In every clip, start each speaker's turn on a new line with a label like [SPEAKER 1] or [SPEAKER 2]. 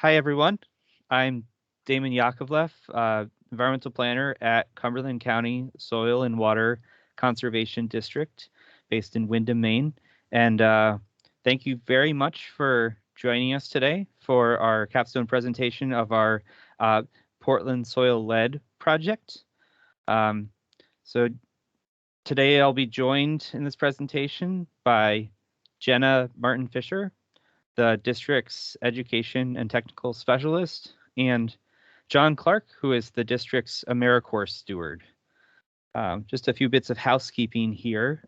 [SPEAKER 1] Hi, everyone. I'm Damon Yakovlev, environmental planner at Cumberland County Soil and Water Conservation District based in Windham, Maine. And thank you very much for joining us today for our capstone presentation of our Portland Soil Lead project. So today I'll be joined in this presentation by Jenna Martin-Fisher, the district's education and technical specialist, and John Clark, who is the district's AmeriCorps steward. Just a few bits of housekeeping here.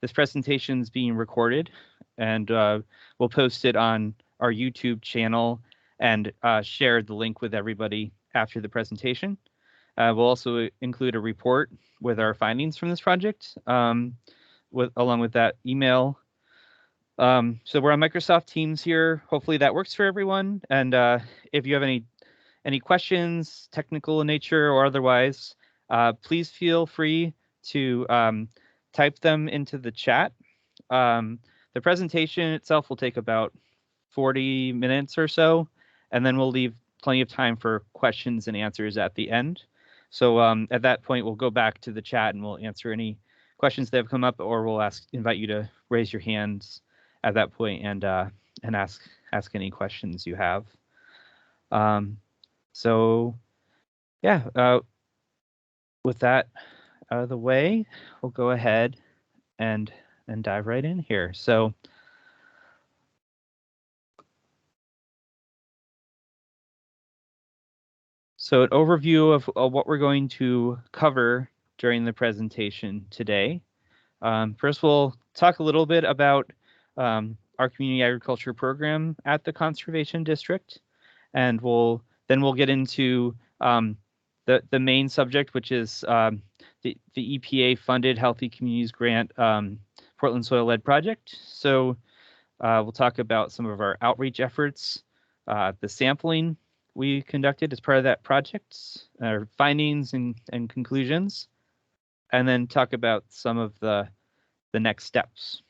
[SPEAKER 1] This presentation is being recorded, and we'll post it on our YouTube channel and share the link with everybody after the presentation. We'll also include a report with our findings from this project, along with that email. So we're on Microsoft Teams here. Hopefully that works for everyone. And if you have any questions, technical in nature or otherwise, please feel free to type them into the chat. The presentation itself will take about 40 minutes or so, and then we'll leave plenty of time for questions and answers at the end. So at that point, we'll go back to the chat and we'll answer any questions that have come up, or we'll invite you to raise your hands at that point and ask any questions you have. So yeah, with that out of the way, we'll go ahead and dive right in here. So an overview of what we're going to cover during the presentation today. First, we'll talk a little bit about our community agriculture program at the Conservation District, and then we'll get into the main subject, which is the EPA funded Healthy Communities Grant Portland Soil Lead project. So we'll talk about some of our outreach efforts, the sampling we conducted as part of that project, our findings and conclusions, and then talk about some of the next steps.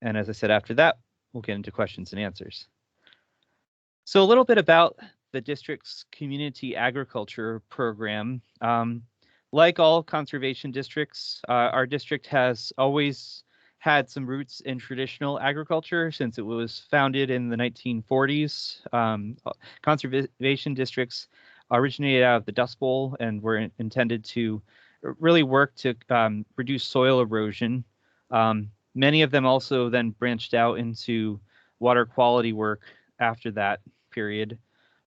[SPEAKER 1] And as I said, after that, we'll get into questions and answers. So a little bit about the district's community agriculture program. Like all conservation districts, our district has always had some roots in traditional agriculture since it was founded in the 1940s. Conservation districts originated out of the Dust Bowl and were intended to really work to reduce soil erosion. Many of them also then branched out into water quality work after that period.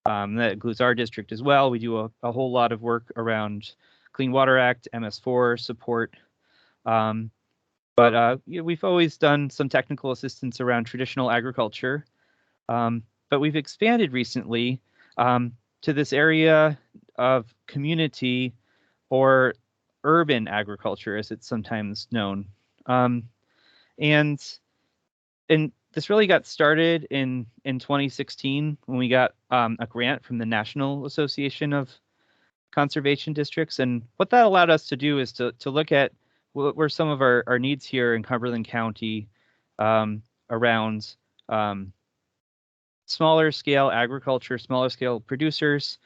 [SPEAKER 1] That includes our district as well. We do a whole lot of work around Clean Water Act, MS4 support. But we've always done some technical assistance around traditional agriculture. But we've expanded recently to this area of community or urban agriculture, as it's sometimes known. And this really got started in 2016 when we got a grant from the National Association of Conservation Districts. And what that allowed us to do is to look at what were some of our needs here in Cumberland County around smaller scale agriculture, smaller scale producers,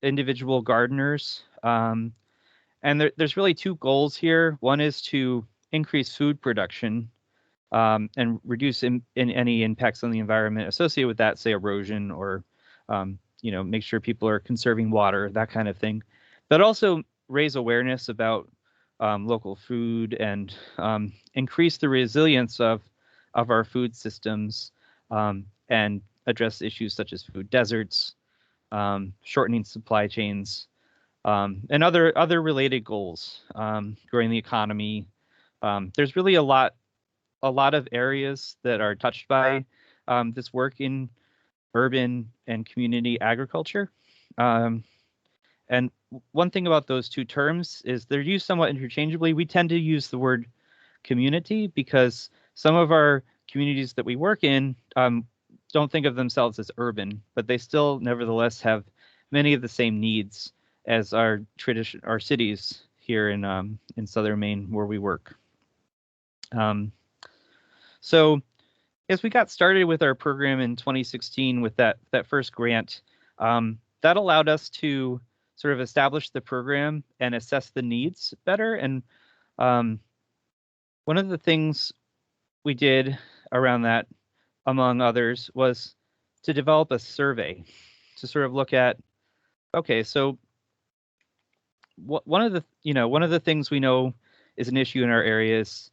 [SPEAKER 1] individual gardeners. And there's really two goals here. One is to increase food production and reduce any impacts on the environment associated with that, say erosion or make sure people are conserving water, that kind of thing. But also raise awareness about local food and increase the resilience of our food systems and address issues such as food deserts, shortening supply chains, and other related goals, growing the economy. There's really a lot of areas that are touched by this work in urban and community agriculture. And one thing about those two terms is they're used somewhat interchangeably. We tend to use the word community because some of our communities that we work in don't think of themselves as urban, but they still nevertheless have many of the same needs as our cities here in southern Maine where we work. So as we got started with our program in 2016 with that first grant, that allowed us to sort of establish the program and assess the needs better. And one of the things we did around that, among others, was to develop a survey to sort of look at, okay, so one of the things we know is an issue in our area is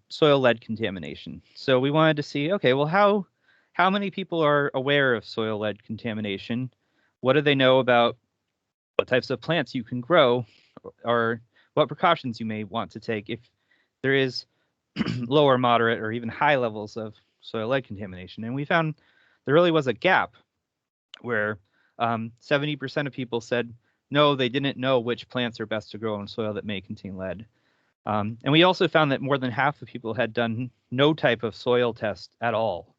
[SPEAKER 1] soil lead contamination. So we wanted to see, okay, well, how many people are aware of soil lead contamination? What do they know about what types of plants you can grow, or what precautions you may want to take if there is lower, moderate, or even high levels of soil lead contamination? And we found there really was a gap where 70% of people said no, they didn't know which plants are best to grow in soil that may contain lead. And we also found that more than half the people had done no type of soil test at all.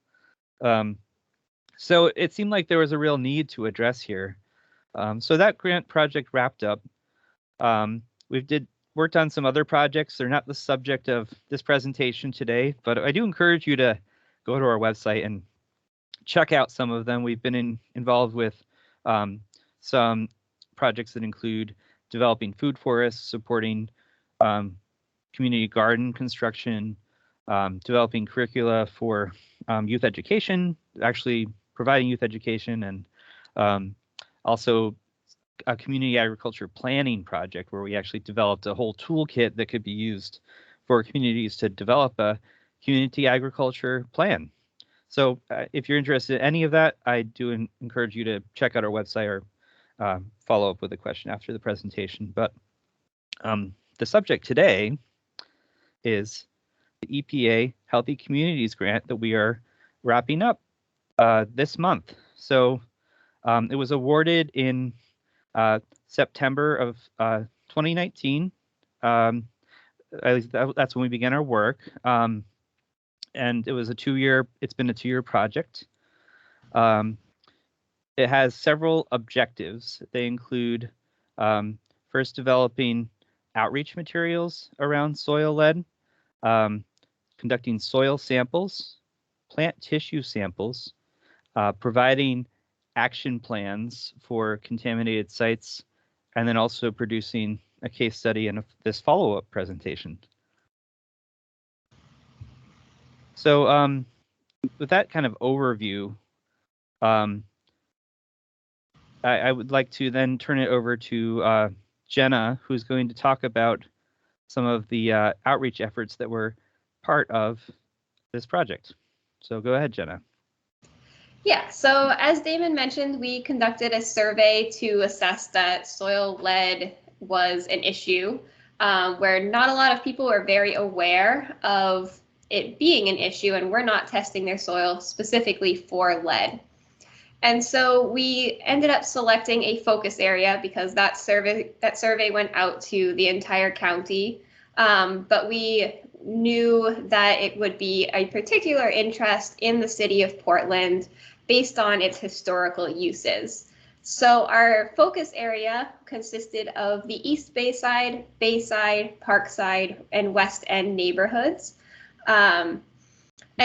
[SPEAKER 1] So it seemed like there was a real need to address here. So that grant project wrapped up. We've worked on some other projects. They're not the subject of this presentation today, but I do encourage you to go to our website and check out some of them. We've been involved with some projects that include developing food forests, supporting community garden construction, developing curricula for youth education, actually providing youth education, and also a community agriculture planning project where we actually developed a whole toolkit that could be used for communities to develop a community agriculture plan. So if you're interested in any of that, I do encourage you to check out our website or follow up with a question after the presentation. But the subject today is the EPA Healthy Communities Grant that we are wrapping up this month. So it was awarded in September of 2019. At least that's when we began our work. And it was it's been a 2-year project. It has several objectives. They include first developing outreach materials around soil lead, conducting soil samples, plant tissue samples, providing action plans for contaminated sites, and then also producing a case study and this follow-up presentation. So with that kind of overview, I would like to then turn it over to Jenna, who's going to talk about some of the outreach efforts that were part of this project. So go ahead, Jenna.
[SPEAKER 2] Yeah, so as Damon mentioned, we conducted a survey to assess that soil lead was an issue, where not a lot of people are very aware of it being an issue, and we're not testing their soil specifically for lead. And so we ended up selecting a focus area because that survey went out to the entire county, but we knew that it would be a particular interest in the city of Portland based on its historical uses. So our focus area consisted of the East Bayside, Bayside, Parkside, and West End neighborhoods. And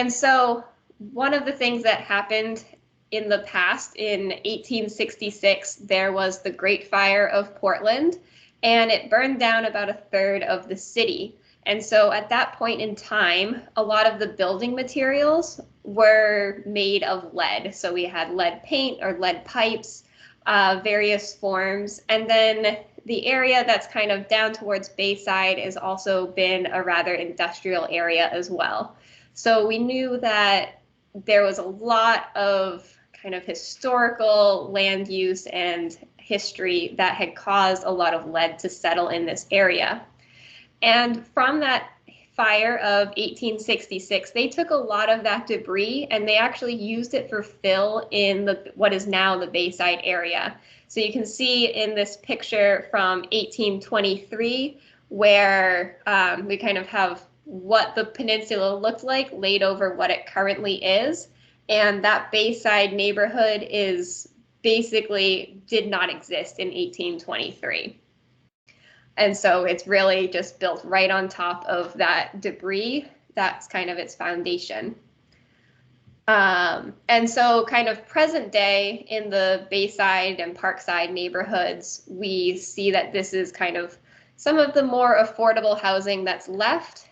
[SPEAKER 2] so one of the things that happened in the past, in 1866, there was the Great Fire of Portland, and it burned down about 1/3 of the city. And so at that point in time, a lot of the building materials were made of lead. So we had lead paint or lead pipes, various forms. And then the area that's kind of down towards Bayside has also been a rather industrial area as well. So we knew that there was a lot of kind of historical land use and history that had caused a lot of lead to settle in this area. And from that fire of 1866, they took a lot of that debris and they actually used it for fill in what is now the Bayside area. So you can see in this picture from 1823, where we kind of have what the peninsula looked like laid over what it currently is. And that Bayside neighborhood basically did not exist in 1823. And so it's really just built right on top of that debris. That's kind of its foundation. And so kind of present day in the Bayside and Parkside neighborhoods, we see that this is kind of some of the more affordable housing that's left.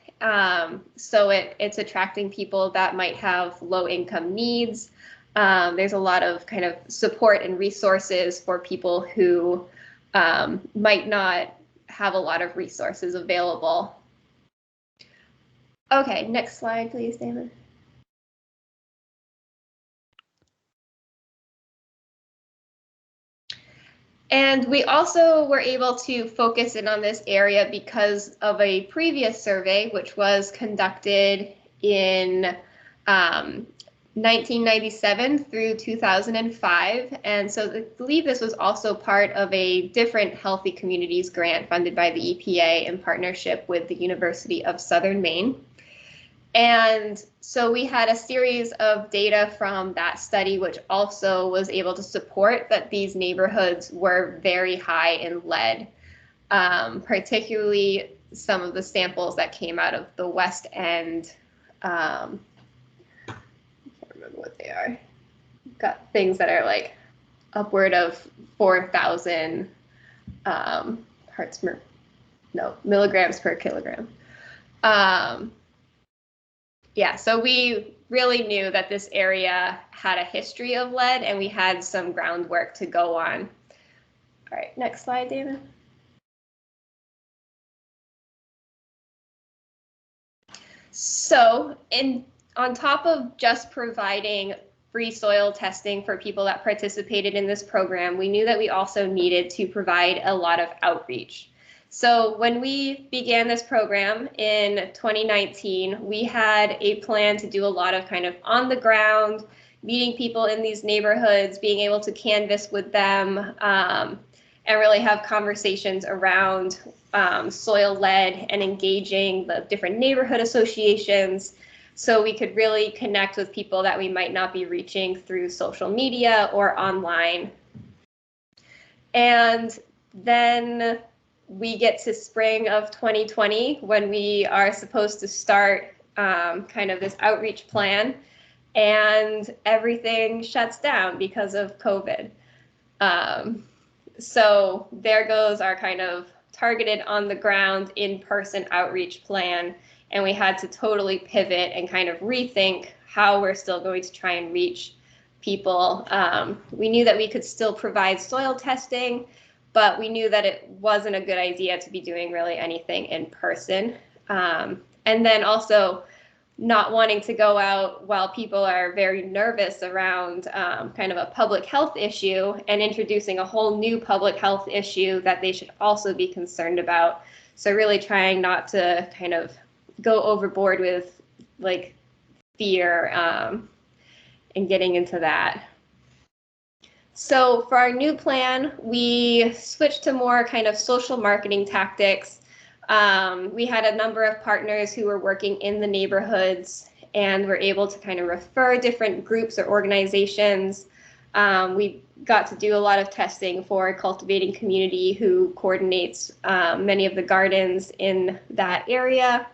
[SPEAKER 2] So it's attracting people that might have low income needs. There's a lot of kind of support and resources for people who might not have a lot of resources available. Okay, next slide, please, Damon. And we also were able to focus in on this area because of a previous survey, which was conducted in 1997 through 2005. And so I believe this was also part of a different Healthy Communities Grant funded by the EPA in partnership with the University of Southern Maine. And so we had a series of data from that study, which also was able to support that these neighborhoods were very high in lead, particularly some of the samples that came out of the West End. I can't remember what they are. Got things that are like upward of 4,000 milligrams per kilogram. Yeah, so we really knew that this area had a history of lead and we had some groundwork to go on. All right, next slide, David. So on top of just providing free soil testing for people that participated in this program, we knew that we also needed to provide a lot of outreach. So when we began this program in 2019, we had a plan to do a lot of kind of on the ground, meeting people in these neighborhoods, being able to canvass with them, and really have conversations around soil lead and engaging the different neighborhood associations so we could really connect with people that we might not be reaching through social media or online. And then we get to spring of 2020 when we are supposed to start kind of this outreach plan, and everything shuts down because of COVID. So there goes our kind of targeted on the ground in-person outreach plan, and we had to totally pivot and kind of rethink how we're still going to try and reach people. We knew that we could still provide soil testing, but we knew that it wasn't a good idea to be doing really anything in person. And then also not wanting to go out while people are very nervous around kind of a public health issue and introducing a whole new public health issue that they should also be concerned about. So really trying not to kind of go overboard with like fear and getting into that. So for our new plan, we switched to more kind of social marketing tactics. We had a number of partners who were working in the neighborhoods and were able to kind of refer different groups or organizations. We got to do a lot of testing for Cultivating Community, who coordinates many of the gardens in that area.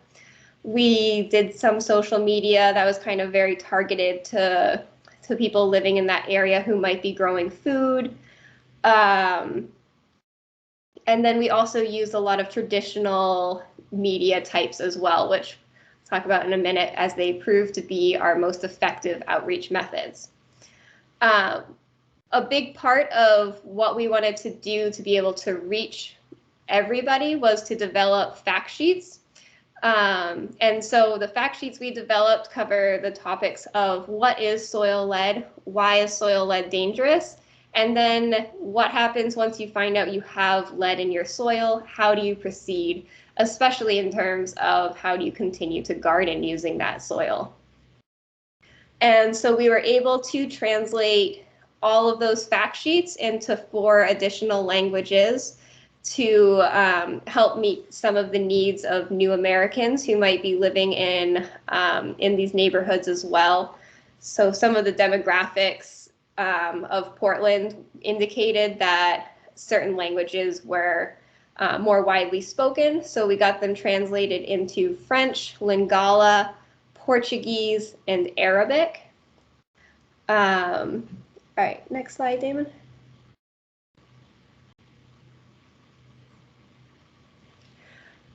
[SPEAKER 2] We did some social media that was kind of very targeted to people living in that area who might be growing food. And then we also used a lot of traditional media types as well, which I'll talk about in a minute, as they prove to be our most effective outreach methods. A big part of what we wanted to do to be able to reach everybody was to develop fact sheets. And so the fact sheets we developed cover the topics of what is soil lead, why is soil lead dangerous, and then what happens once you find out you have lead in your soil, how do you proceed, especially in terms of how do you continue to garden using that soil. And so we were able to translate all of those fact sheets into 4 additional languages to help meet some of the needs of new Americans who might be living in these neighborhoods as well. So some of the demographics of Portland indicated that certain languages were more widely spoken. So we got them translated into French, Lingala, Portuguese, and Arabic. All right, next slide, Damon.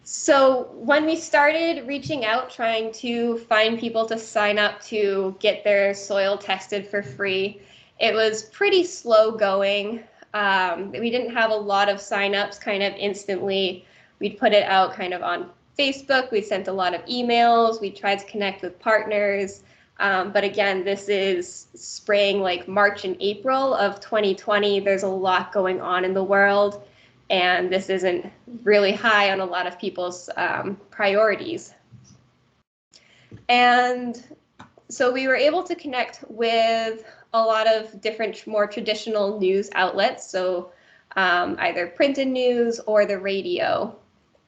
[SPEAKER 2] So when we started reaching out, trying to find people to sign up to get their soil tested for free, it was pretty slow going. We didn't have a lot of signups kind of instantly. We'd put it out kind of on Facebook. We sent a lot of emails. We tried to connect with partners. But again, this is spring, like March and April of 2020. There's a lot going on in the world, and this isn't really high on a lot of people's priorities. And so we were able to connect with a lot of different, more traditional news outlets, so either printed news or the radio.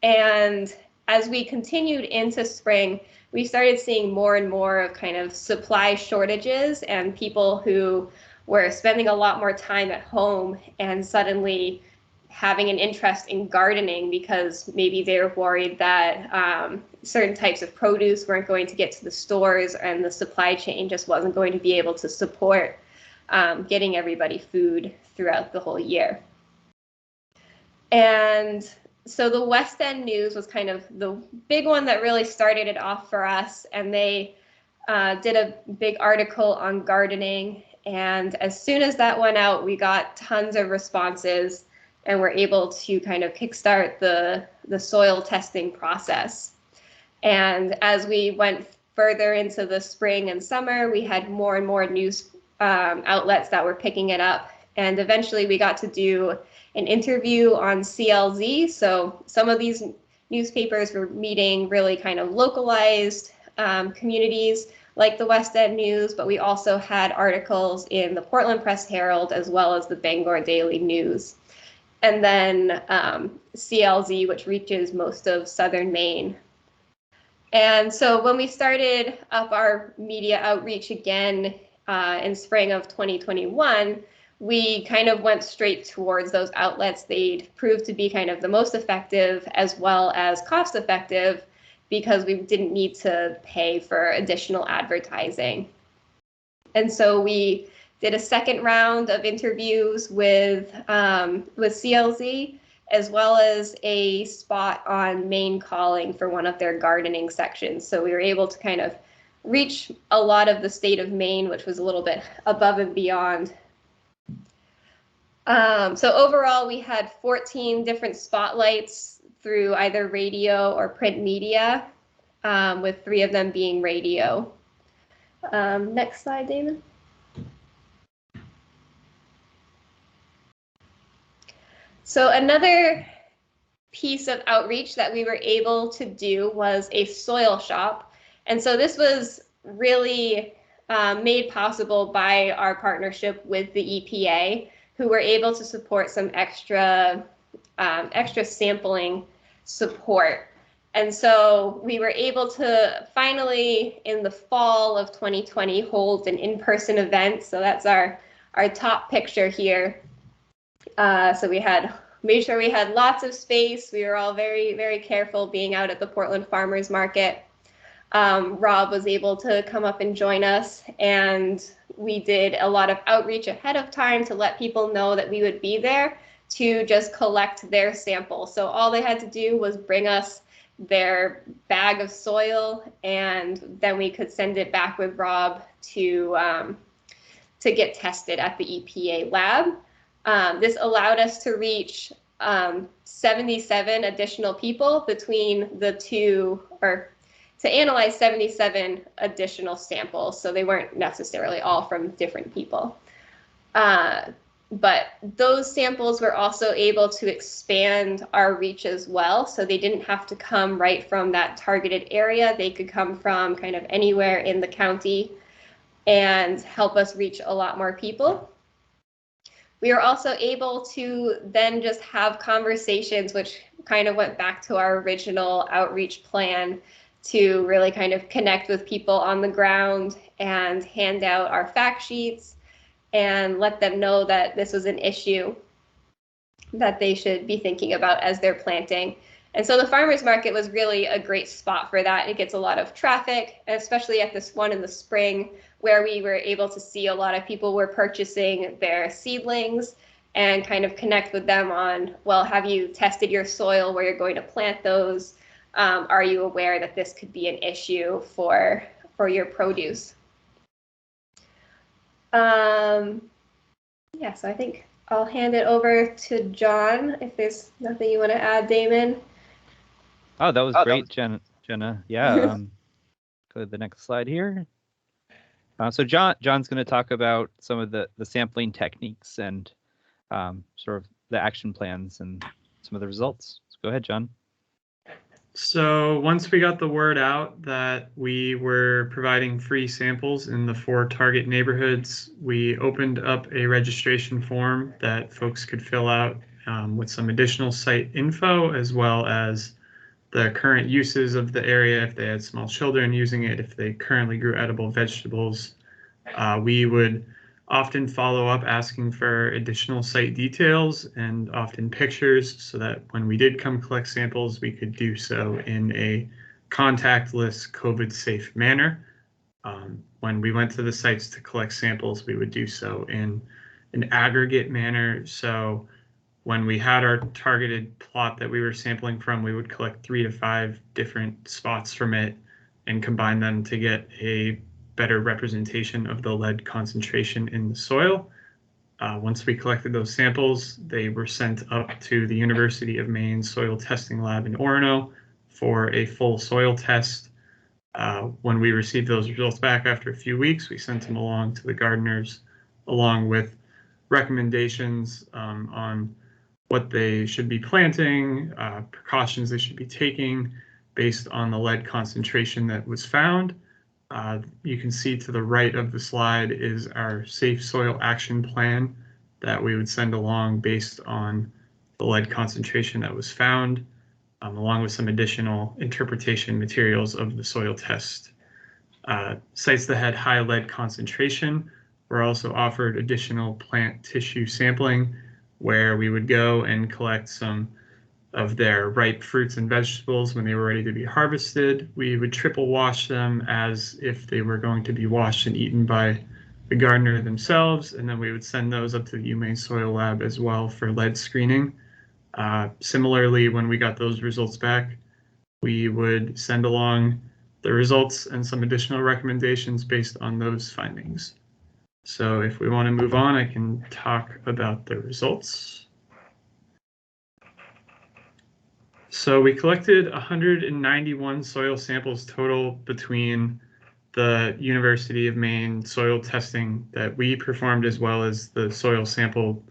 [SPEAKER 2] And as we continued into spring, we started seeing more and more of kind of supply shortages and people who were spending a lot more time at home and suddenly having an interest in gardening because maybe they were worried that certain types of produce weren't going to get to the stores and the supply chain just wasn't going to be able to support getting everybody food throughout the whole year. And so the West End News was kind of the big one that really started it off for us, and they did a big article on gardening. And as soon as that went out, we got tons of responses and were able to kind of kickstart the soil testing process. And as we went further into the spring and summer, we had more and more news outlets that were picking it up. And eventually we got to do an interview on CLZ. So some of these newspapers were meeting really kind of localized communities like the West End News, but we also had articles in the Portland Press Herald as well as the Bangor Daily News. And then CLZ, which reaches most of southern Maine. And so when we started up our media outreach again in spring of 2021, we kind of went straight towards those outlets. They'd proved to be kind of the most effective as well as cost effective because we didn't need to pay for additional advertising. And so we did a second round of interviews with CLZ, as well as a spot on Maine Calling for one of their gardening sections. So we were able to kind of reach a lot of the state of Maine, which was a little bit above and beyond. So overall, we had 14 different spotlights through either radio or print media, with 3 of them being radio. Next slide, Damon. So another piece of outreach that we were able to do was a soil shop. And so this was really made possible by our partnership with the EPA, who were able to support some extra sampling support. And so we were able to finally, in the fall of 2020, hold an in-person event. So that's our top picture here. So we made sure we had lots of space. We were all very, very careful being out at the Portland Farmers Market. Rob was able to come up and join us, and we did a lot of outreach ahead of time to let people know that we would be there to just collect their sample. So all they had to do was bring us their bag of soil, and then we could send it back with Rob to get tested at the EPA lab. This allowed us to reach 77 additional people between the two, or to analyze 77 additional samples. So they weren't necessarily all from different people. But those samples were also able to expand our reach as well. So they didn't have to come right from that targeted area. They could come from kind of anywhere in the county and help us reach a lot more people. We were also able to then just have conversations, which kind of went back to our original outreach plan, to really kind of connect with people on the ground and hand out our fact sheets and let them know that this was an issue that they should be thinking about as they're planting. And so the farmers market was really a great spot for that. It gets a lot of traffic, especially at this one in the spring where we were able to see a lot of people were purchasing their seedlings and kind of connect with them on, well, have you tested your soil where you're going to plant those? Are you aware that this could be an issue for your produce? Yeah, so I think I'll hand it over to John if there's nothing you want to add, Damon.
[SPEAKER 1] Oh, that was great, Jenna. Yeah. Go to the next slide here. So John's going to talk about some of the sampling techniques and sort of the action plans and some of the results. So go ahead, John.
[SPEAKER 3] So once we got the word out that we were providing free samples in the 4 target neighborhoods, we opened up a registration form that folks could fill out with some additional site info, as well as the current uses of the area, if they had small children using it, if they currently grew edible vegetables. We would often follow up asking for additional site details and often pictures, so that when we did come collect samples, we could do so in a contactless, COVID-safe manner. When we went to the sites to collect samples, we would do so in an aggregate manner. So when we had our targeted plot that we were sampling from, we would collect 3 to 5 different spots from it and combine them to get a better representation of the lead concentration in the soil. Once we collected those samples, they were sent up to the University of Maine Soil Testing Lab in Orono for a full soil test. When we received those results back after a few weeks, we sent them along to the gardeners, along with recommendations on what they should be planting, precautions they should be taking based on the lead concentration that was found. You can see to the right of the slide is our safe soil action plan that we would send along based on the lead concentration that was found, along with some additional interpretation materials of the soil test. Sites that had high lead concentration were also offered additional plant tissue sampling, where we would go and collect some of their ripe fruits and vegetables when they were ready to be harvested. We would triple wash them as if they were going to be washed and eaten by the gardener themselves, and then we would send those up to the UMaine Soil Lab as well for lead screening. Similarly, when we got those results back, we would send along the results and some additional recommendations based on those findings. So if we want to move on, I can talk about the results. So we collected 191 soil samples total between the University of Maine soil testing that we performed, as well as the soil sample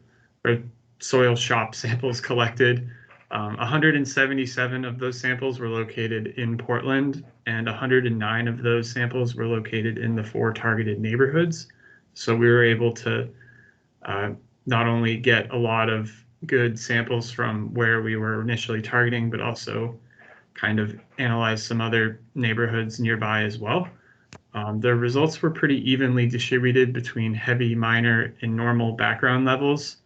[SPEAKER 3] or soil shop samples collected. 177 of those samples were located in Portland, and 109 of those samples were located in the 4 targeted neighborhoods. So we were able to not only get a lot of good samples from where we were initially targeting, but also kind of analyze some other neighborhoods nearby as well. The results were pretty evenly distributed between heavy, minor, and normal background levels.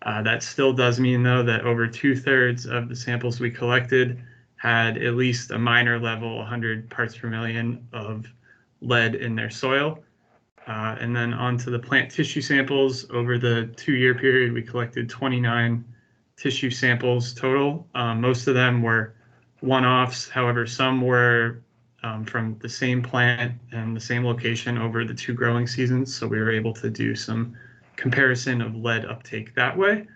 [SPEAKER 3] That still does mean, though, that over 2/3 of the samples we collected had at least a minor level, 100 parts per million, of lead in their soil. And then onto the plant tissue samples. Over the 2-year period, we collected 29 tissue samples total. Most of them were one-offs. However, some were from the same plant and the same location over the 2 growing seasons. So we were able to do some comparison of lead uptake that way.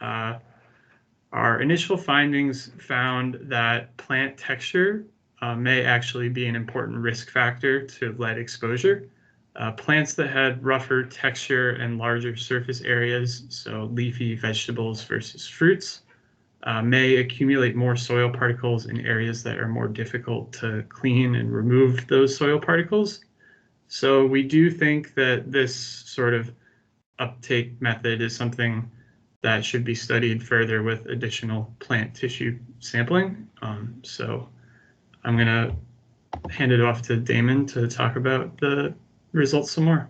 [SPEAKER 3] Our initial findings found that plant texture may actually be an important risk factor to lead exposure. Plants that had rougher texture and larger surface areas, so leafy vegetables versus fruits, may accumulate more soil particles in areas that are more difficult to clean and remove those soil particles. So we do think that this sort of uptake method is something that should be studied further with additional plant tissue sampling. So I'm going to hand it off to Damon to talk about the results some more.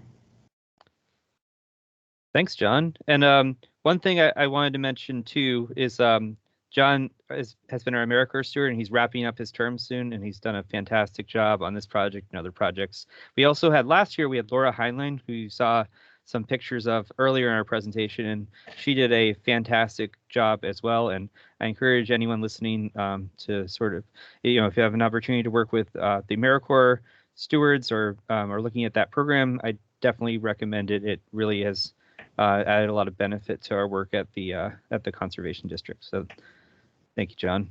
[SPEAKER 1] Thanks, John. And one thing I wanted to mention too is John has been our AmeriCorps steward, and he's wrapping up his term soon, and he's done a fantastic job on this project and other projects. We also had last year, we had Laura Heinlein, who you saw some pictures of earlier in our presentation, and she did a fantastic job as well. And I encourage anyone listening to sort of, if you have an opportunity to work with the AmeriCorps stewards or looking at that program, I definitely recommend it. It really has added a lot of benefit to our work at the conservation district. So thank you, John.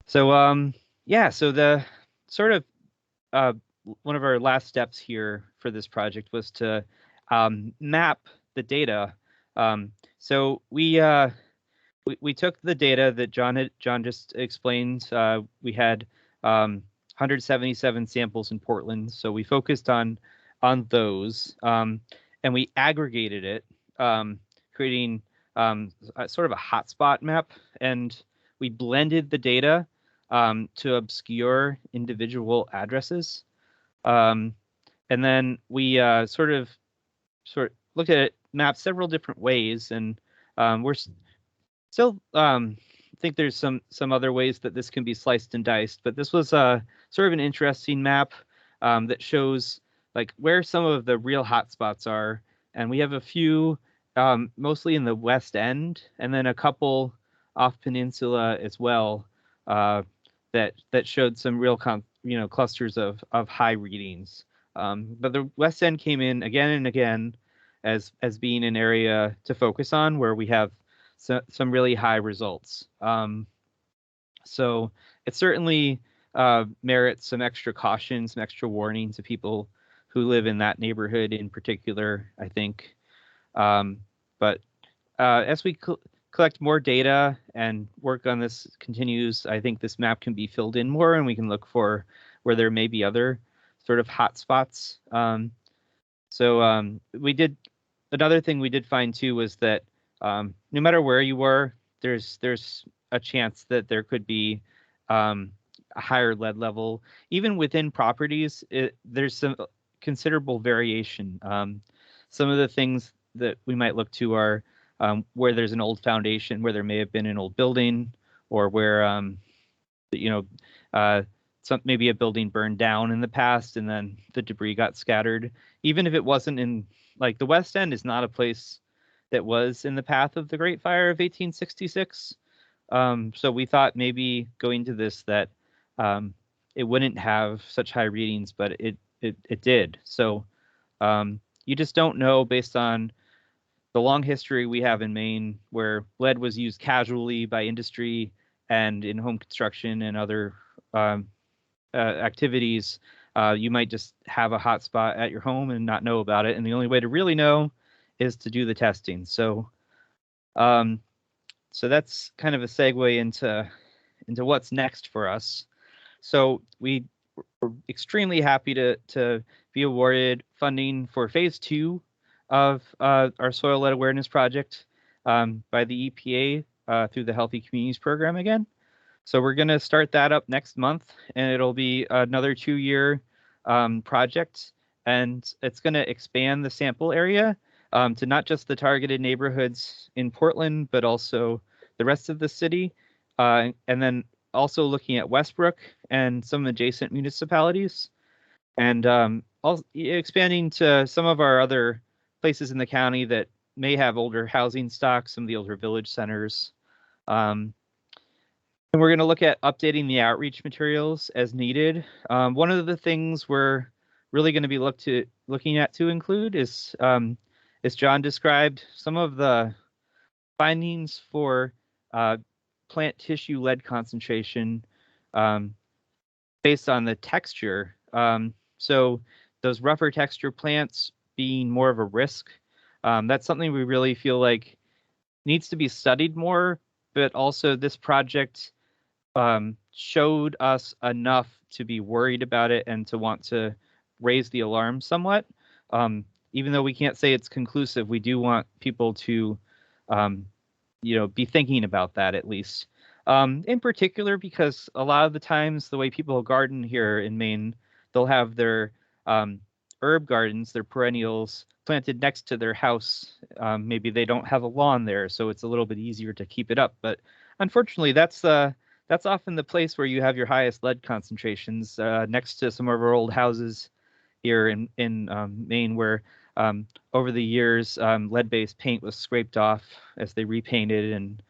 [SPEAKER 1] So so the sort of one of our last steps here for this project was to map the data. So we took the data that John just explained. We had 177 samples in Portland, so we focused on those, and we aggregated it, creating sort of a hotspot map, and we blended the data to obscure individual addresses. And then we sort of looked at it, mapped several different ways, and we're still think there's some other ways that this can be sliced and diced, but this was sort of an interesting map that shows like where some of the real hotspots are, and we have a few mostly in the West End, and then a couple off Peninsula as well that showed some real clusters of high readings. But the West End came in again and again as being an area to focus on where we have some really high results. So it certainly merits some extra caution, some extra warning to people who live in that neighborhood in particular, I think. But as we collect more data and work on this continues, I think this map can be filled in more, and we can look for where there may be other sort of hotspots. We did another thing we did find too was that no matter where you were, there's a chance that there could be a higher lead level. Even within properties, there's some considerable variation. Some of the things that we might look to are where there's an old foundation, where there may have been an old building, or where maybe a building burned down in the past and then the debris got scattered. Even if it wasn't in, like, the West End is not a place that was in the path of the Great Fire of 1866. So we thought maybe going to this that it wouldn't have such high readings, but it did. So you just don't know based on the long history we have in Maine where lead was used casually by industry and in home construction and other activities. You might just have a hot spot at your home and not know about it. And the only way to really know is to do the testing. So that's kind of a segue into what's next for us. So we're extremely happy to be awarded funding for phase 2 of our soil lead awareness project by the EPA through the Healthy Communities program again. So we're going to start that up next month, and it'll be another 2-year project, and it's going to expand the sample area to not just the targeted neighborhoods in Portland, but also the rest of the city, and then also looking at Westbrook and some adjacent municipalities, and also expanding to some of our other places in the county that may have older housing stock, some of the older village centers. And we're going to look at updating the outreach materials as needed. One of the things we're really going to be looking at to include is, as John described, some of the findings for plant tissue lead concentration based on the texture. So those rougher texture plants being more of a risk. That's something we really feel like needs to be studied more, but also this project showed us enough to be worried about it and to want to raise the alarm somewhat. Even though we can't say it's conclusive, we do want people to be thinking about that at least. In particular, because a lot of the times the way people garden here in Maine, they'll have their herb gardens, they're perennials planted next to their house. Maybe they don't have a lawn there, so it's a little bit easier to keep it up. But unfortunately, that's often the place where you have your highest lead concentrations, next to some of our old houses here in Maine, where over the years lead-based paint was scraped off as they repainted, and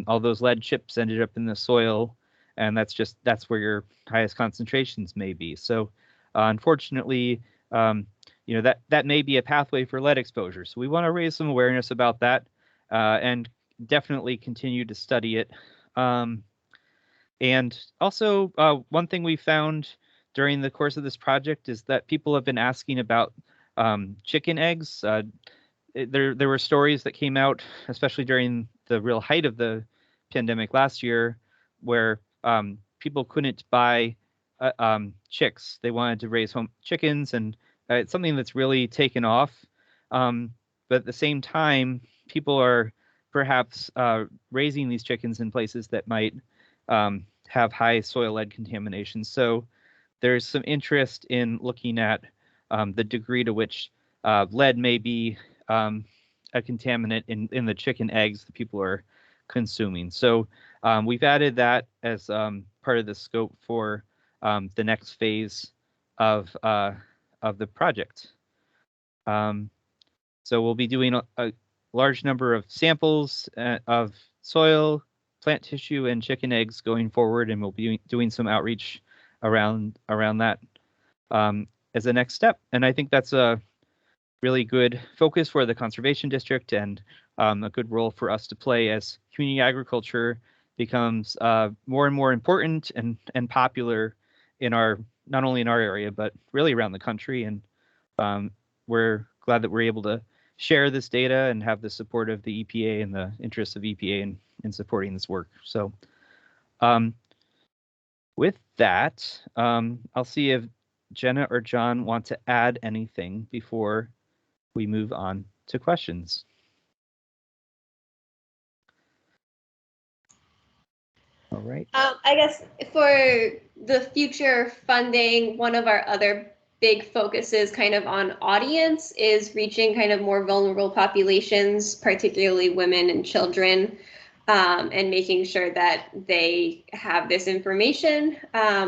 [SPEAKER 1] all those lead chips ended up in the soil, and that's where your highest concentrations may be. So unfortunately, that may be a pathway for lead exposure. So we want to raise some awareness about that, and definitely continue to study it. And also, one thing we found during the course of this project is that people have been asking about chicken eggs. There were stories that came out, especially during the real height of the pandemic last year, where people couldn't buy chicks. They wanted to raise home chickens, and it's something that's really taken off. But at the same time, people are perhaps raising these chickens in places that might have high soil lead contamination. So there's some interest in looking at the degree to which lead may be a contaminant in the chicken eggs that people are consuming. So we've added that as part of the scope for the next phase of the project. So we'll be doing a large number of samples of soil, plant tissue, and chicken eggs going forward, and we'll be doing some outreach around that as a next step. And I think that's a really good focus for the conservation district, and a good role for us to play as community agriculture becomes more and more important and popular in not only in our area, but really around the country. And we're glad that we're able to share this data and have the support of the EPA and the interests of EPA in supporting this work. So with that, I'll see if Jenna or John want to add anything before we move on to questions. All right.
[SPEAKER 2] I guess for the future funding, one of our other big focuses kind of on audience is reaching kind of more vulnerable populations, particularly women and children, and making sure that they have this information,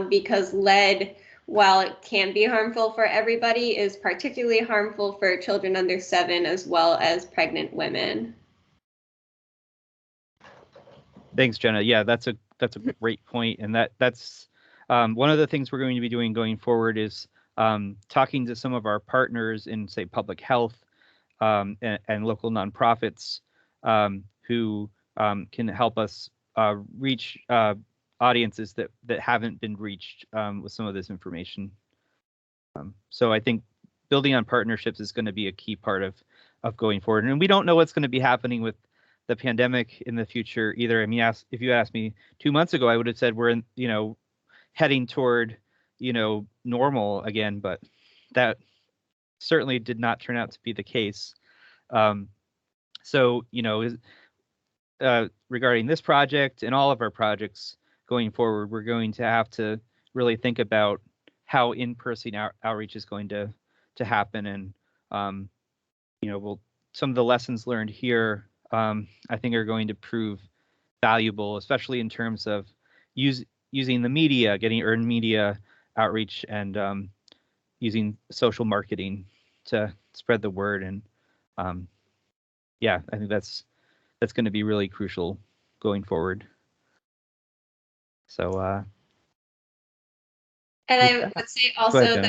[SPEAKER 2] because lead, while it can be harmful for everybody, is particularly harmful for children under 7 as well as pregnant women.
[SPEAKER 1] Thanks, Jenna. Yeah, that's a great point, and that's one of the things we're going to be doing going forward is talking to some of our partners in, say, public health and local nonprofits who can help us reach audiences that haven't been reached with some of this information. So I think building on partnerships is going to be a key part of going forward. And we don't know what's going to be happening with the pandemic in the future either. I mean, if you asked me 2 months ago, I would have said we're heading toward normal again, but that certainly did not turn out to be the case. So regarding this project and all of our projects going forward, we're going to have to really think about how in-person outreach is going to happen, and some of the lessons learned here I think are going to prove valuable, especially in terms of using the media, getting earned media outreach, and using social marketing to spread the word. And yeah, I think that's going to be really crucial going forward. So
[SPEAKER 2] and I would say also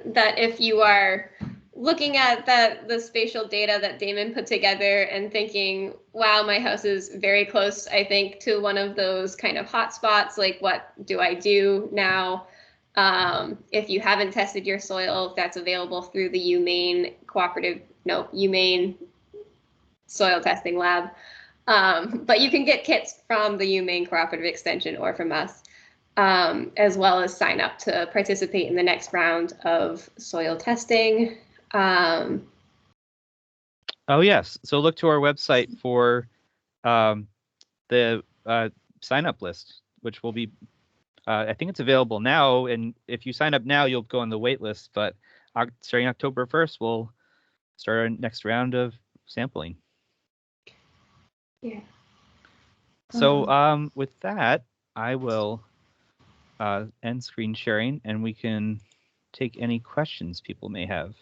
[SPEAKER 2] that if you are looking at the spatial data that Damon put together and thinking, wow, my house is very close, I think, to one of those kind of hotspots, like what do I do now? If you haven't tested your soil, that's available through the UMaine Soil Testing Lab. But you can get kits from the UMaine Cooperative Extension or from us, as well as sign up to participate in the next round of soil testing.
[SPEAKER 1] Oh, yes. So look to our website for the sign-up list, which will be, I think it's available now. And if you sign up now, you'll go on the wait list. But starting October 1st, we'll start our next round of sampling.
[SPEAKER 2] Yeah.
[SPEAKER 1] So with that, I will end screen sharing, and we can take any questions people may have.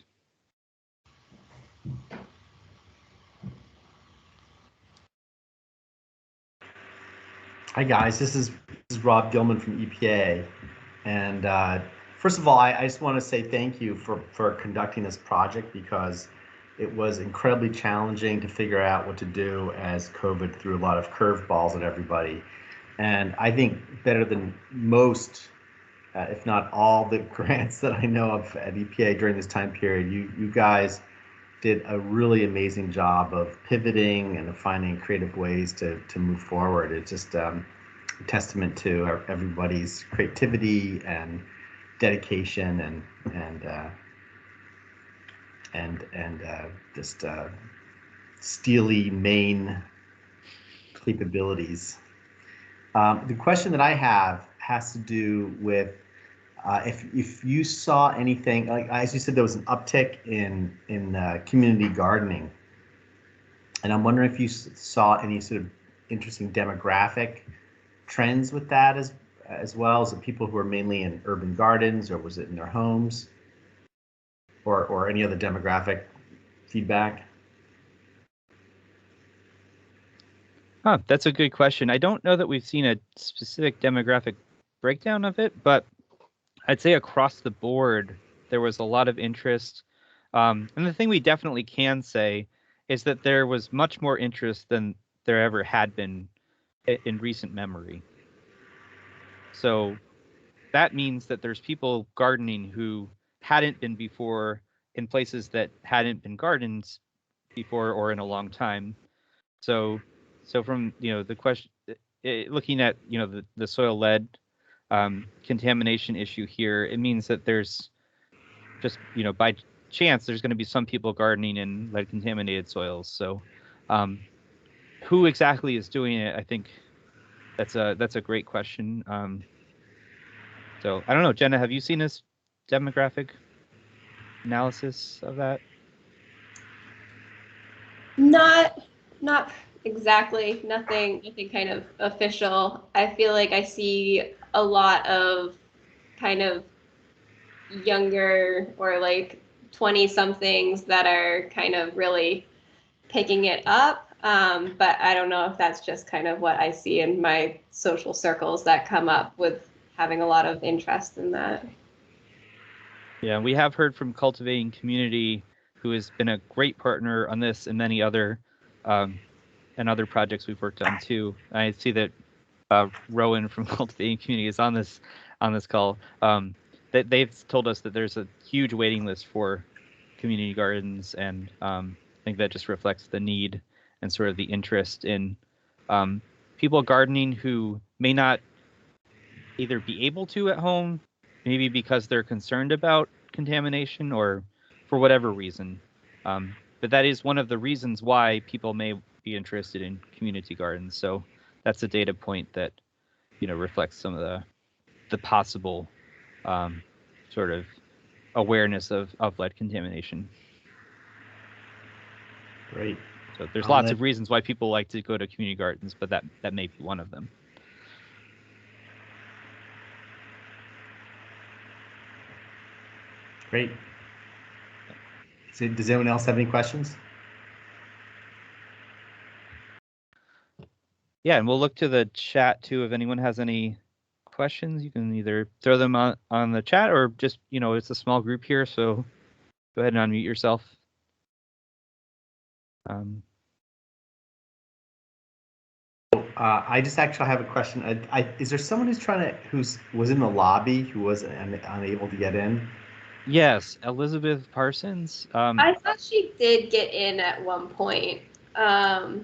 [SPEAKER 4] Hi guys, this is Rob Gilman from EPA, and first of all, I just want to say thank you for conducting this project, because it was incredibly challenging to figure out what to do as COVID threw a lot of curveballs at everybody. And I think better than most, if not all, the grants that I know of at EPA during this time period, you guys did a really amazing job of pivoting and of finding creative ways to move forward. It's just a testament to everybody's creativity and dedication and just steely Maine capabilities. The question that I have has to do with if you saw anything, like as you said, there was an uptick in community gardening, and I'm wondering if you saw any sort of interesting demographic trends with that as well. As the people who are mainly in urban gardens, or was it in their homes, or any other demographic feedback?
[SPEAKER 1] That's a good question. I don't know that we've seen a specific demographic breakdown of it, but I'd say across the board, there was a lot of interest. And the thing we definitely can say is that there was much more interest than there ever had been in recent memory. So that means that there's people gardening who hadn't been before in places that hadn't been gardens before or in a long time. So from the question, looking at the soil lead contamination issue here, it means that there's just by chance there's going to be some people gardening in lead contaminated soils. So who exactly is doing it? I think that's a great question. So I don't know, Jenna, have you seen this demographic analysis of that?
[SPEAKER 2] Not exactly. Nothing kind of official. I feel like I see a lot of kind of younger or like 20 somethings that are kind of really picking it up. But I don't know if that's just kind of what I see in my social circles that come up with having a lot of interest in that.
[SPEAKER 1] Yeah, we have heard from Cultivating Community, who has been a great partner on this and many other and other projects we've worked on too. I see that Rowan from Cultivating Community is on this call. That they've told us that there's a huge waiting list for community gardens, and I think that just reflects the need and sort of the interest in people gardening who may not either be able to at home, maybe because they're concerned about contamination or for whatever reason. But that is one of the reasons why people may be interested in community gardens. So that's a data point that reflects some of the possible sort of awareness of lead contamination.
[SPEAKER 4] Great.
[SPEAKER 1] So there's lots of reasons why people like to go to community gardens, but that may be one of them.
[SPEAKER 4] Great. So does anyone else have any questions?
[SPEAKER 1] Yeah, and we'll look to the chat too. If anyone has any questions, you can either throw them on the chat, or just, it's a small group here, so go ahead and unmute yourself.
[SPEAKER 4] I just actually have a question. Is there someone who was in the lobby who was unable to get in?
[SPEAKER 1] Yes, Elizabeth Parsons.
[SPEAKER 2] I thought she did get in at one point. I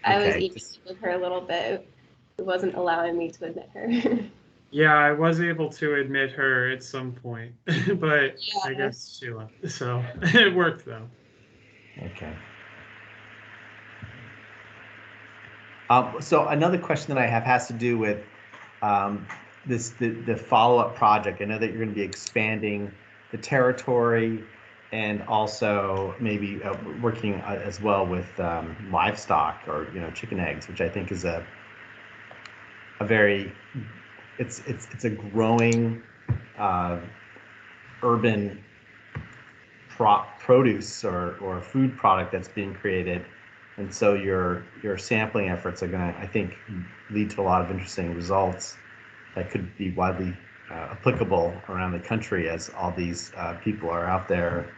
[SPEAKER 2] was emailing with her a little bit. It wasn't allowing me to admit her.
[SPEAKER 3] Yeah, I was able to admit her at some point, but yeah. I guess she left. So it worked though.
[SPEAKER 4] Okay. So another question that I have has to do with the follow-up project. I know that you're going to be expanding the territory, and also maybe working as well with livestock or chicken eggs, which I think is a very it's a growing urban produce or food product that's being created, and so your sampling efforts are going to, I think, lead to a lot of interesting results that could be widely applicable around the country as all these people are out there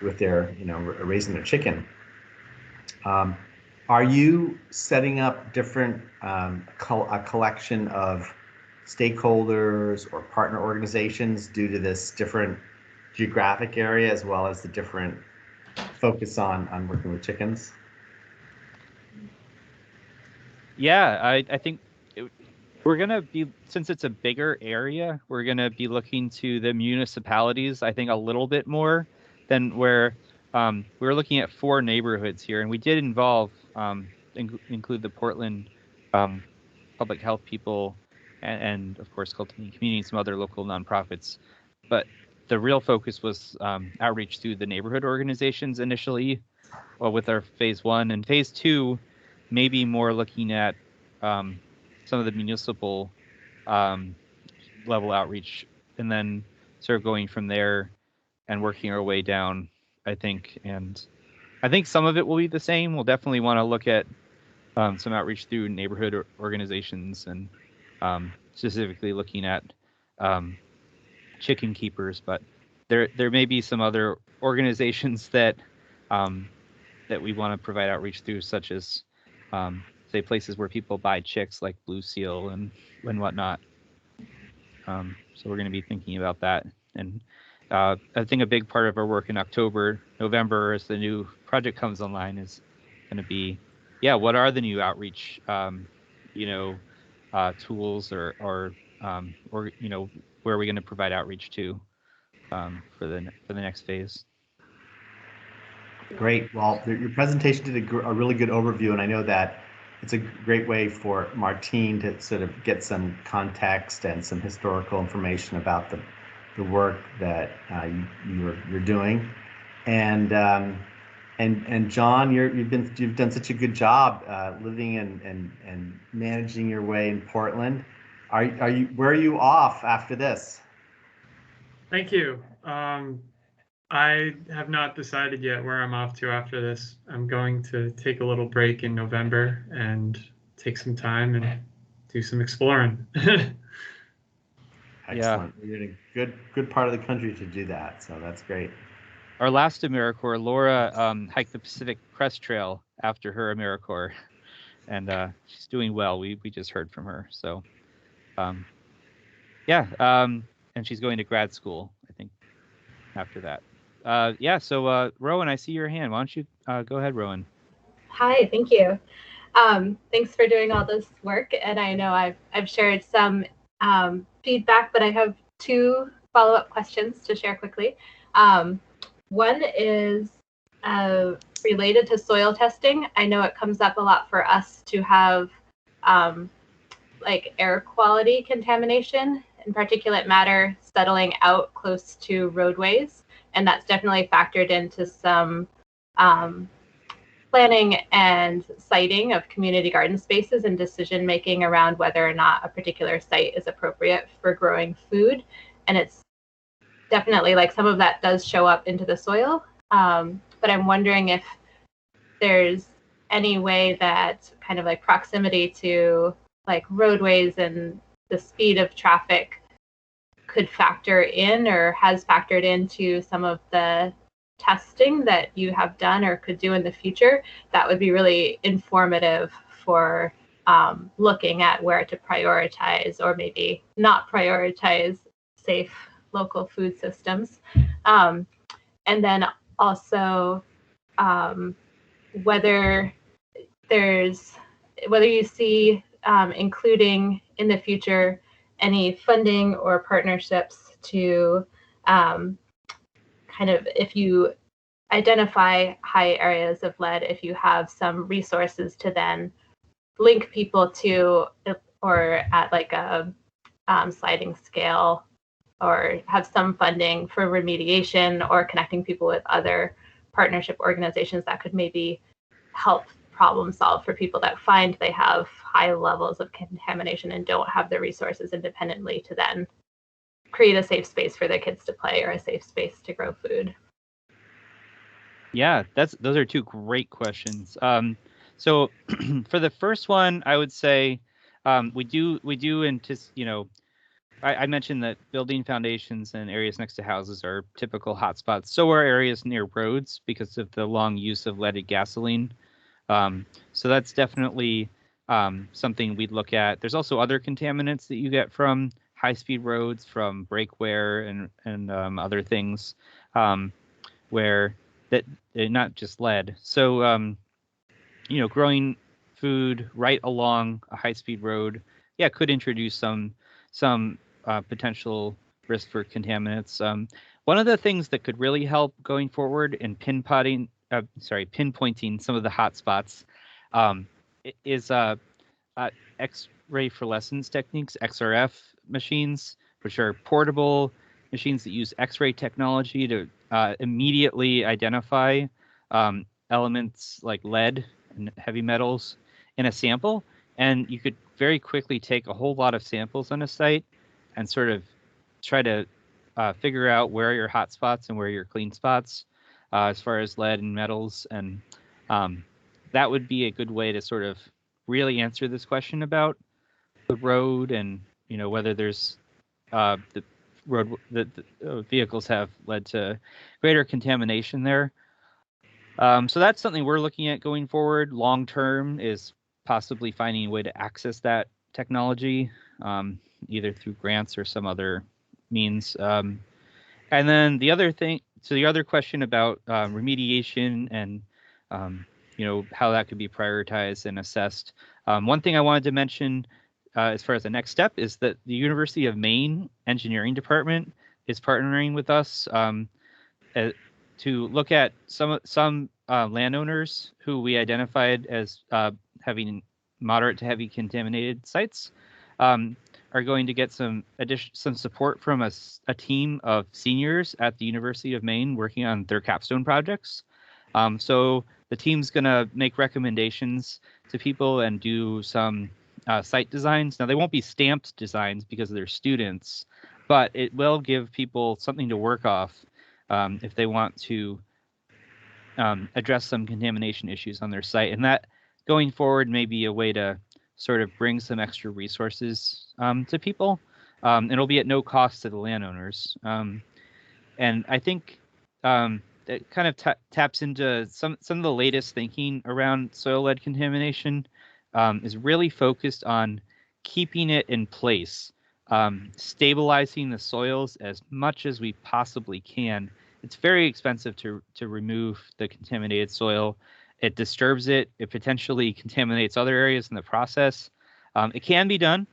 [SPEAKER 4] with their raising their chicken. Are you setting up different a collection of stakeholders or partner organizations due to this different geographic area as well as the different focus on working with chickens?
[SPEAKER 1] Yeah, I think we're going to be, since it's a bigger area, we're going to be looking to the municipalities, I think, a little bit more than where we're looking at 4 neighborhoods here. And we did include the Portland public health people and of course, Cultivating Community, some other local nonprofits. But the real focus was outreach through the neighborhood organizations initially with our phase 1. And phase 2, maybe more looking at some of the municipal level outreach, and then sort of going from there and working our way down, I think. And I think some of it will be the same. We'll definitely want to look at some outreach through neighborhood organizations, and specifically looking at chicken keepers. But there may be some other organizations that that we want to provide outreach through, such as say places where people buy chicks like Blue Seal and whatnot. So we're going to be thinking about that. And I think a big part of our work in November, as the new project comes online, is going to be, what are the new outreach, tools or where are we going to provide outreach to for the next phase?
[SPEAKER 4] Great. Well, your presentation did a really good overview, and I know that it's a great way for Martine to sort of get some context and some historical information about the work that you're doing. And John, you've done such a good job living and managing your way in Portland. Where are you off after this?
[SPEAKER 3] Thank you. I have not decided yet where I'm off to after this. I'm going to take a little break in November and take some time and do some exploring.
[SPEAKER 4] Excellent. You're in a good part of the country to do that, so that's great.
[SPEAKER 1] Our last AmeriCorps, Laura hiked the Pacific Crest Trail after her AmeriCorps, and she's doing well. We just heard from her, so and she's going to grad school, I think, after that. So Rowan, I see your hand. Why don't you go ahead, Rowan?
[SPEAKER 5] Hi, thank you. Thanks for doing all this work, and I know I've shared some feedback, but I have 2 follow-up questions to share quickly. One is related to soil testing. I know it comes up a lot for us to have like air quality contamination and particulate matter settling out close to roadways, and that's definitely factored into some planning and siting of community garden spaces and decision making around whether or not a particular site is appropriate for growing food. And it's definitely like some of that does show up into the soil, but I'm wondering if there's any way that kind of like proximity to like roadways and the speed of traffic could factor in or has factored into some of the testing that you have done or could do in the future. That would be really informative for looking at where to prioritize or maybe not prioritize safe local food systems. And then also whether you see including in the future any funding or partnerships to kind of, if you identify high areas of lead, if you have some resources to then link people to, or at like a sliding scale or have some funding for remediation or connecting people with other partnership organizations that could maybe help problem solve for people that find they have high levels of contamination and don't have the resources independently to then create a safe space for their kids to play or a safe space to grow food.
[SPEAKER 1] Yeah, those are two great questions. So for the first one, I would say we do anticipate, I mentioned that building foundations and areas next to houses are typical hotspots. So are areas near roads because of the long use of leaded gasoline. So that's definitely something we'd look at. There's also other contaminants that you get from high-speed roads, from brake wear and other things where that not just lead. So growing food right along a high-speed road, could introduce some potential risk for contaminants. One of the things that could really help going forward in pinpointing some of the hot spots is X-ray fluorescence techniques, XRF machines, which are portable machines that use X-ray technology to immediately identify elements like lead and heavy metals in a sample. And you could very quickly take a whole lot of samples on a site and sort of try to figure out where are your hot spots and where are your clean spots as far as lead and metals. And that would be a good way to sort of really answer this question about the road and whether there's the road that vehicles have led to greater contamination there. So that's something we're looking at going forward. Long term is possibly finding a way to access that technology, either through grants or some other means. And then the other question about remediation and how that could be prioritized and assessed. One thing I wanted to mention as far as the next step is that the University of Maine Engineering Department is partnering with us to look at some landowners who we identified as having moderate to heavy contaminated sites are going to get some support from a team of seniors at the University of Maine working on their capstone projects. So the team's going to make recommendations to people and do some site designs. Now, they won't be stamped designs because they're students, but it will give people something to work off if they want to address some contamination issues on their site. And that going forward may be a way to sort of bring some extra resources to people. And it'll be at no cost to the landowners. And I think it kind of taps into some of the latest thinking around soil lead contamination is really focused on keeping it in place, stabilizing the soils as much as we possibly can. It's very expensive to remove the contaminated soil. It disturbs it. It potentially contaminates other areas in the process. It can be done.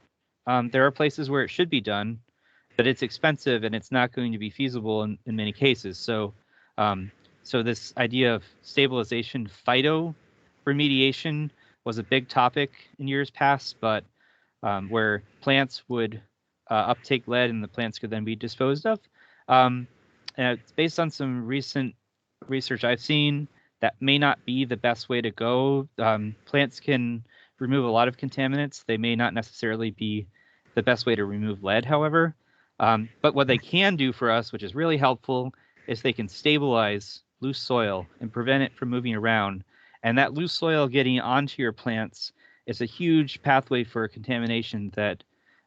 [SPEAKER 1] There are places where it should be done, but it's expensive and it's not going to be feasible in many cases. So this idea of stabilization, phyto remediation was a big topic in years past, but where plants would uptake lead and the plants could then be disposed of. And it's based on some recent research I've seen. That may not be the best way to go. Plants can remove a lot of contaminants. They may not necessarily be the best way to remove lead, however. But what they can do for us, which is really helpful, is they can stabilize loose soil and prevent it from moving around. And that loose soil getting onto your plants is a huge pathway for contamination that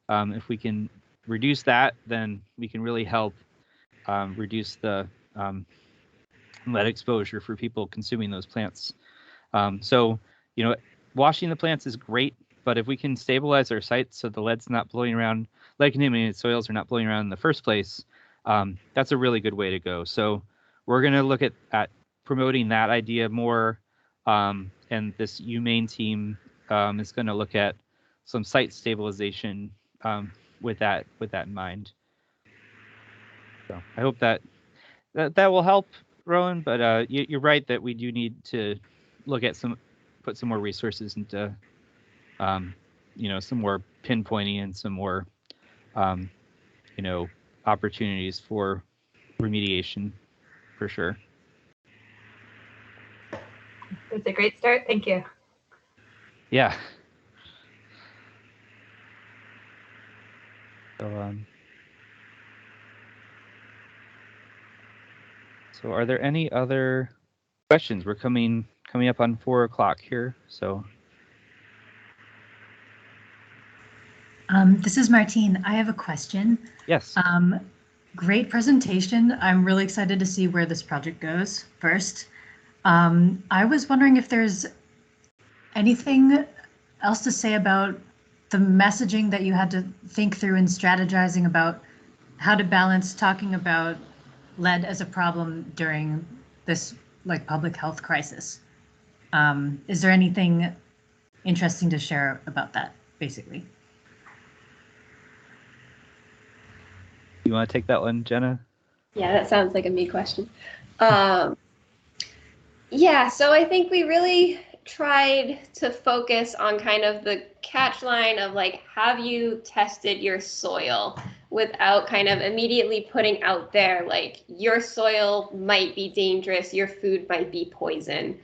[SPEAKER 1] if we can reduce that, then we can really help reduce the lead exposure for people consuming those plants. So, washing the plants is great, but if we can stabilize our sites so the lead's not blowing around, lead contaminated soils are not blowing around in the first place, that's a really good way to go. So we're going to look at promoting that idea more, and this UMaine team is going to look at some site stabilization with that in mind. So I hope that will help, Rowan. But you're right that we do need to look at put some more resources into, some more pinpointing and some more, opportunities for remediation, for sure.
[SPEAKER 5] That's a great start. Thank you.
[SPEAKER 1] Yeah. So are there any other questions? We're coming up on 4 o'clock here, so.
[SPEAKER 6] This is Martine. I have a question.
[SPEAKER 1] Yes.
[SPEAKER 6] Great presentation. I'm really excited to see where this project goes first. I was wondering if there's anything else to say about the messaging that you had to think through in strategizing about how to balance talking about lead as a problem during this like public health crisis. Is there anything interesting to share about that, basically?
[SPEAKER 1] You want to take that one, Jenna?
[SPEAKER 2] Yeah, that sounds like a me question. Yeah, so I think we really tried to focus on kind of the catch line of like, have you tested your soil, without kind of immediately putting out there like your soil might be dangerous, your food might be poison.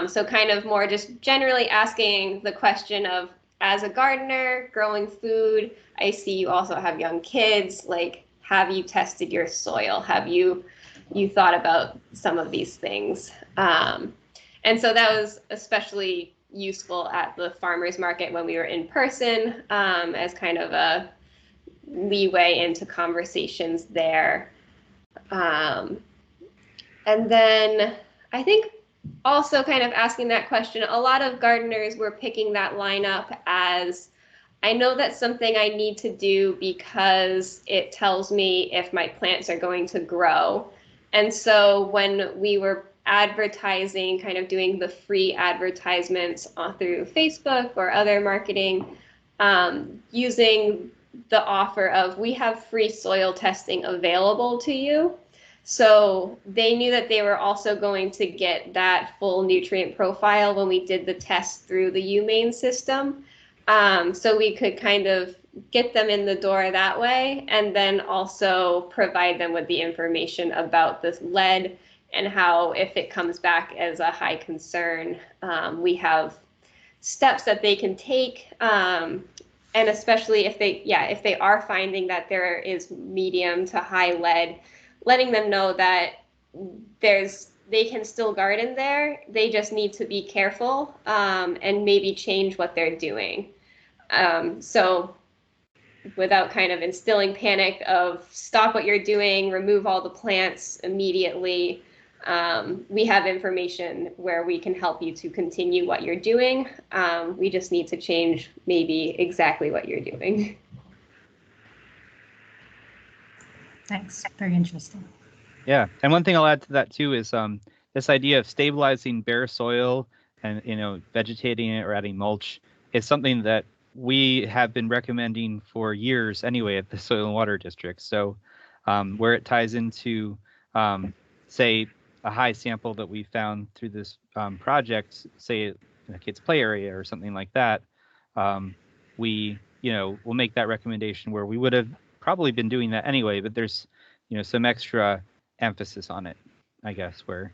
[SPEAKER 2] So kind of more just generally asking the question of, as a gardener growing food, I see you also have young kids, like, have you tested your soil? Have you thought about some of these things? And so that was especially useful at the farmers market when we were in person, as kind of a leeway into conversations there. And then I think also kind of asking that question, a lot of gardeners were picking that line up as, I know that's something I need to do because it tells me if my plants are going to grow. And so when we were advertising, kind of doing the free advertisements through Facebook or other marketing, using the offer of, we have free soil testing available to you. So they knew that they were also going to get that full nutrient profile when we did the test through the UMaine system. So we could kind of get them in the door that way, and then also provide them with the information about this lead and how, if it comes back as a high concern, we have steps that they can take. And especially if they are finding that there is medium to high lead, letting them know that they can still garden there. They just need to be careful, and maybe change what they're doing. So without kind of instilling panic of stop what you're doing, remove all the plants immediately, we have information where we can help you to continue what you're doing. We just need to change maybe exactly what you're doing.
[SPEAKER 6] Thanks. Very interesting.
[SPEAKER 1] Yeah, and one thing I'll add to that too is this idea of stabilizing bare soil and vegetating it or adding mulch is something that we have been recommending for years anyway at the Soil and Water District. So where it ties into say a high sample that we found through this project, say in a kid's play area or something like that, we we'll make that recommendation where we would have probably been doing that anyway, but there's some extra emphasis on it, I guess, where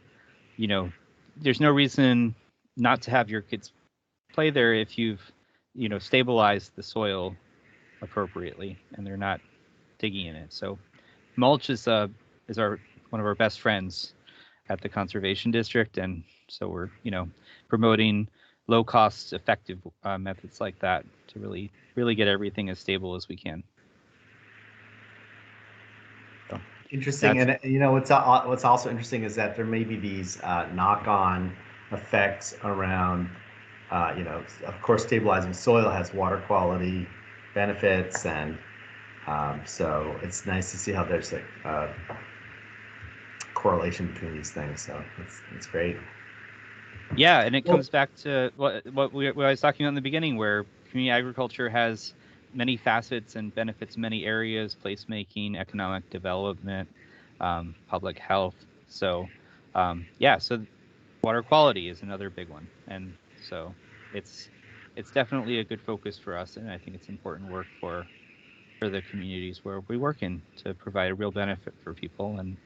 [SPEAKER 1] there's no reason not to have your kids play there if you've stabilized the soil appropriately and they're not digging in it. So mulch is one of our best friends at the conservation district, and so we're promoting low cost effective methods like that to really get everything as stable as we can. So,
[SPEAKER 4] interesting. And what's also interesting is that there may be these knock-on effects around of course stabilizing soil has water quality benefits, and so it's nice to see how there's a correlation between these things. So it's great.
[SPEAKER 1] Yeah, and it comes back to what I was talking about in the beginning, where community agriculture has many facets and benefits many areas: placemaking, economic development, public health. So so water quality is another big one, and so it's definitely a good focus for us, and I think it's important work for for the communities where we work in to provide a real benefit for people and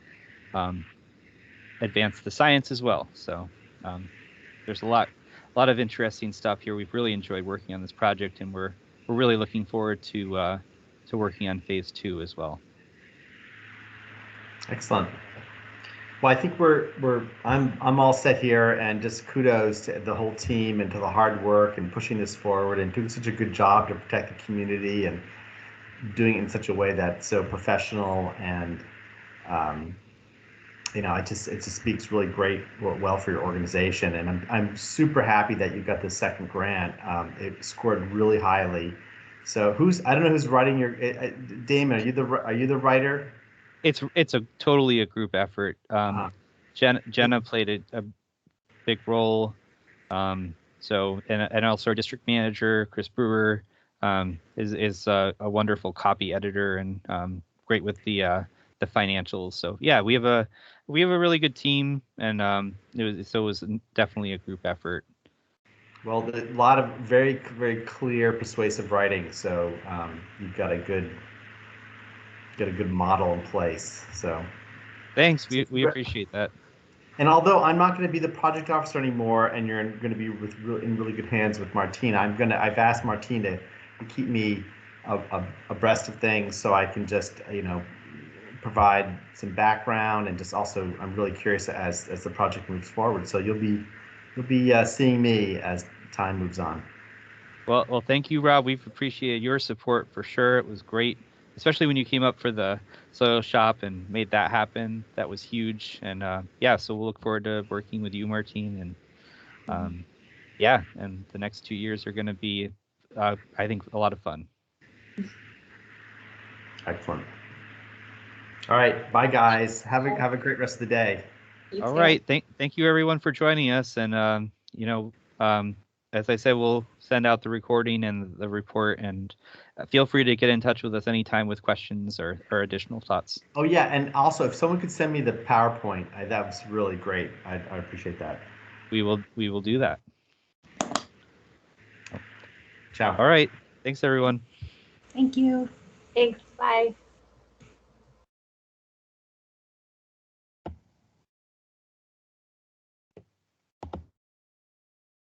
[SPEAKER 1] advance the science as well. So there's a lot of interesting stuff here. We've really enjoyed working on this project, and we're really looking forward to working on phase 2 as well.
[SPEAKER 4] Excellent. Well, I think I'm all set here, and just kudos to the whole team and to the hard work and pushing this forward and doing such a good job to protect the community and doing it in such a way that's so professional and it just speaks really well for your organization. And I'm super happy that you got the second grant. It scored really highly. So I don't know who's writing your Damon. Are you the writer?
[SPEAKER 1] It's a totally a group effort. Jenna played a big role. So and also our district manager Chris Brewer is a wonderful copy editor and great with the financials. So yeah, we have a really good team, and it was definitely a group effort.
[SPEAKER 4] Well, a lot of very, very clear, persuasive writing. So you've got a good model in place. So
[SPEAKER 1] thanks. We appreciate that.
[SPEAKER 4] And although I'm not going to be the project officer anymore, and you're going to be in really good hands with Martine, I've asked Martine to keep me abreast of things, so I can just provide some background, and just also I'm really curious as the project moves forward. So you'll be seeing me as time moves on.
[SPEAKER 1] Well, thank you, Rob. We've appreciated your support for sure. It was great, especially when you came up for the soil shop and made that happen. That was huge. And so we'll look forward to working with you, Martine. And and the next 2 years are going to be, I think, a lot of fun.
[SPEAKER 4] Excellent. All right, bye guys. Have a great rest of the day.
[SPEAKER 1] All right, thank you everyone for joining us. And as I said, we'll send out the recording and the report, and feel free to get in touch with us anytime with questions or additional thoughts.
[SPEAKER 4] Oh yeah, and also if someone could send me the PowerPoint, that was really great. I appreciate that.
[SPEAKER 1] We will do that.
[SPEAKER 4] Ciao.
[SPEAKER 1] All right, thanks everyone.
[SPEAKER 6] Thank you.
[SPEAKER 5] Thanks. Bye.